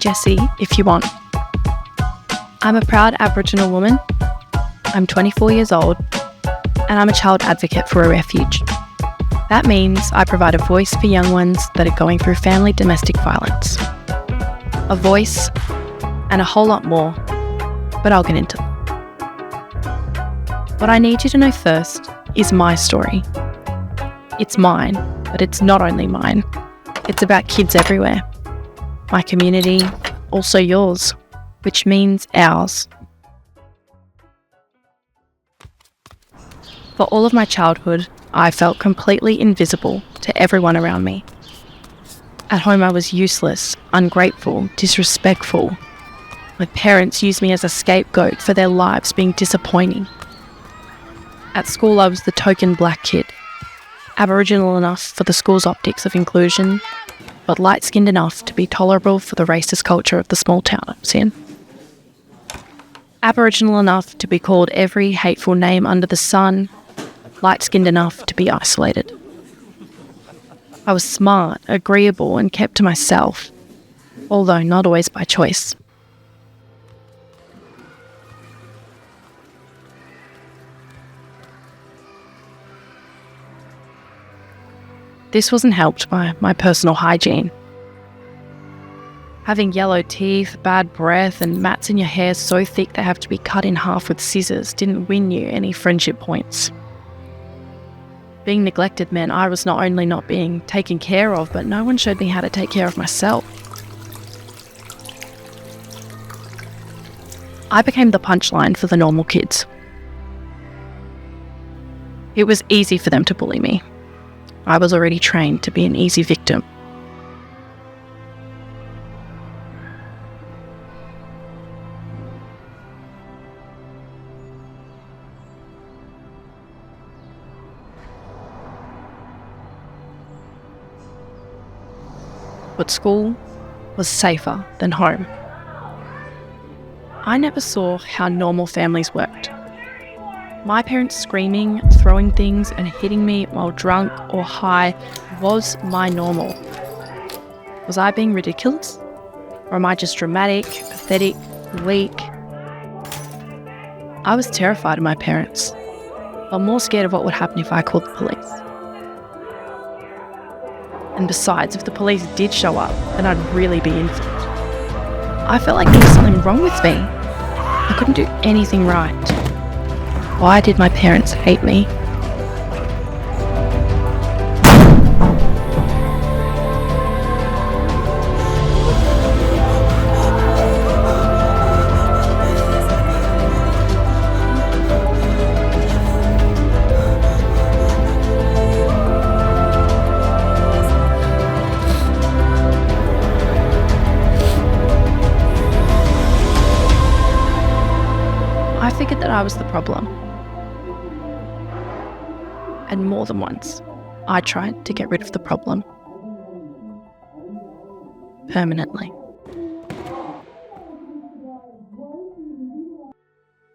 Jessie if you want. I'm a proud Aboriginal woman. I'm 24 years old, and I'm a child advocate for a refuge. That means I provide a voice for young ones that are going through family domestic violence. A voice and a whole lot more, but I'll get into them. What I need you to know first is my story. It's mine, but it's not only mine. It's about kids everywhere. My community, also yours, which means ours. For all of my childhood, I felt completely invisible to everyone around me. At home I was useless, ungrateful, disrespectful. My parents used me as a scapegoat for their lives being disappointing. At school I was the token black kid, Aboriginal enough for the school's optics of inclusion, but light-skinned enough to be tolerable for the racist culture of the small town I was in. Aboriginal enough to be called every hateful name under the sun, light-skinned enough to be isolated. I was smart, agreeable, and kept to myself, although not always by choice. This wasn't helped by my personal hygiene. Having yellow teeth, bad breath, and mats in your hair so thick they have to be cut in half with scissors didn't win you any friendship points. Being neglected meant I was not only not being taken care of, but no one showed me how to take care of myself. I became the punchline for the normal kids. It was easy for them to bully me. I was already trained to be an easy victim. But school was safer than home. I never saw how normal families worked. My parents screaming, throwing things and hitting me while drunk or high was my normal. Was I being ridiculous? Or am I just dramatic, pathetic, weak? I was terrified of my parents, but more scared of what would happen if I called the police. And besides, if the police did show up, then I'd really be in for it. I felt like there was something wrong with me. I couldn't do anything right. Why did my parents hate me? I figured that I was the problem. And more than once, I tried to get rid of the problem. Permanently.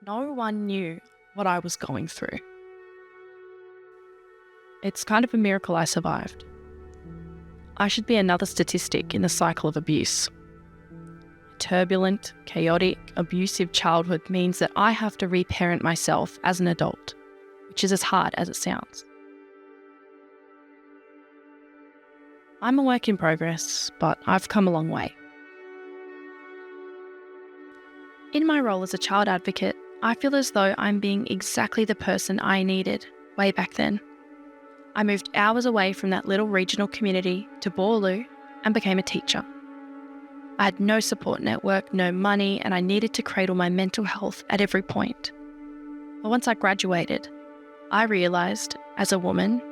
No one knew what I was going through. It's kind of a miracle I survived. I should be another statistic in the cycle of abuse. Turbulent, chaotic, abusive childhood means that I have to reparent myself as an adult, which is as hard as it sounds. I'm a work in progress, but I've come a long way. In my role as a child advocate, I feel as though I'm being exactly the person I needed way back then. I moved hours away from that little regional community to Boorloo and became a teacher. I had no support network, no money, and I needed to cradle my mental health at every point. But once I graduated, I realised, as a woman,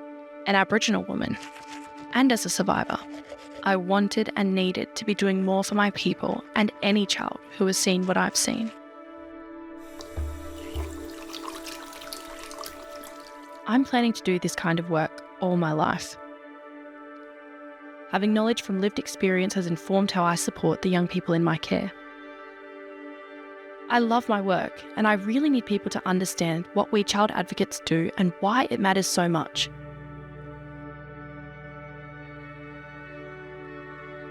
an Aboriginal woman, and as a survivor, I wanted and needed to be doing more for my people and any child who has seen what I've seen. I'm planning to do this kind of work all my life. Having knowledge from lived experience has informed how I support the young people in my care. I love my work, and I really need people to understand what we child advocates do and why it matters so much.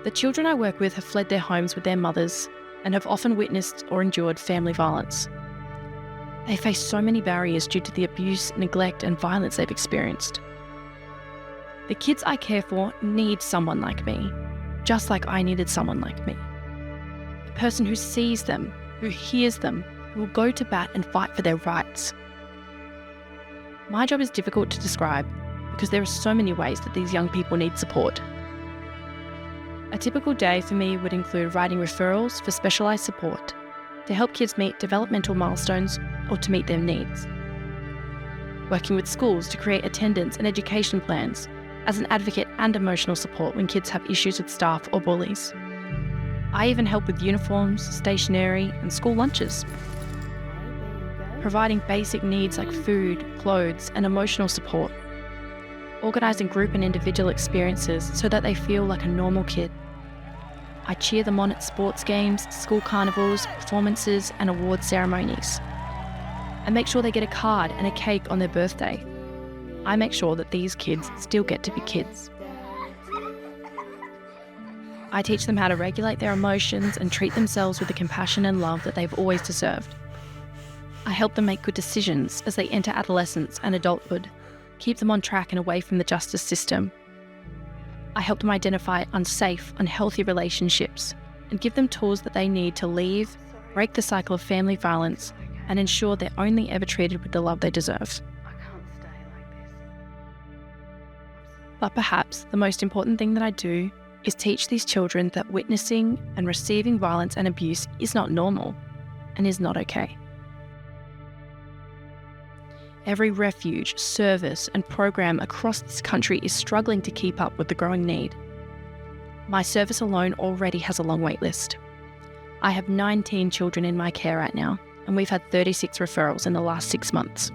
The children I work with have fled their homes with their mothers and have often witnessed or endured family violence. They face so many barriers due to the abuse, neglect, and violence they've experienced. The kids I care for need someone like me, just like I needed someone like me. A person who sees them, who hears them, who will go to bat and fight for their rights. My job is difficult to describe because there are so many ways that these young people need support. A typical day for me would include writing referrals for specialised support to help kids meet developmental milestones or to meet their needs. Working with schools to create attendance and education plans as an advocate and emotional support when kids have issues with staff or bullies. I even help with uniforms, stationery, and school lunches. Providing basic needs like food, clothes, and emotional support. Organising group and individual experiences so that they feel like a normal kid. I cheer them on at sports games, school carnivals, performances, and award ceremonies. I make sure they get a card and a cake on their birthday. I make sure that these kids still get to be kids. I teach them how to regulate their emotions and treat themselves with the compassion and love that they've always deserved. I help them make good decisions as they enter adolescence and adulthood, keep them on track and away from the justice system. I help them identify unsafe, unhealthy relationships and give them tools that they need to leave, break the cycle of family violence, and ensure they're only ever treated with the love they deserve. But perhaps the most important thing that I do is teach these children that witnessing and receiving violence and abuse is not normal and is not okay. Every refuge, service, and program across this country is struggling to keep up with the growing need. My service alone already has a long wait list. I have 19 children in my care right now, and we've had 36 referrals in the last 6 months.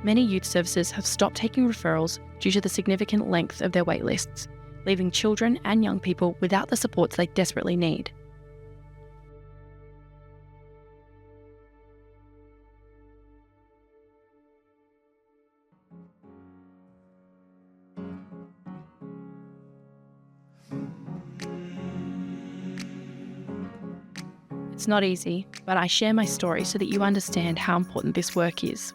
Many youth services have stopped taking referrals due to the significant length of their wait lists, leaving children and young people without the supports they desperately need. It's not easy, but I share my story so that you understand how important this work is.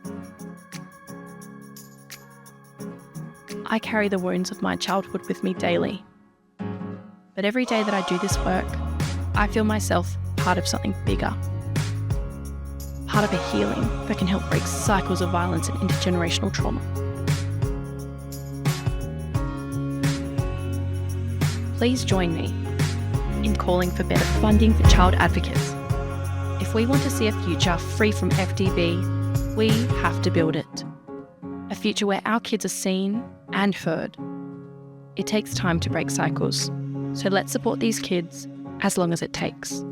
I carry the wounds of my childhood with me daily. But every day that I do this work, I feel myself part of something bigger. Part of a healing that can help break cycles of violence and intergenerational trauma. Please join me in calling for better funding for child advocates. If we want to see a future free from FDB, we have to build it. A future where our kids are seen and heard. It takes time to break cycles, so let's support these kids as long as it takes.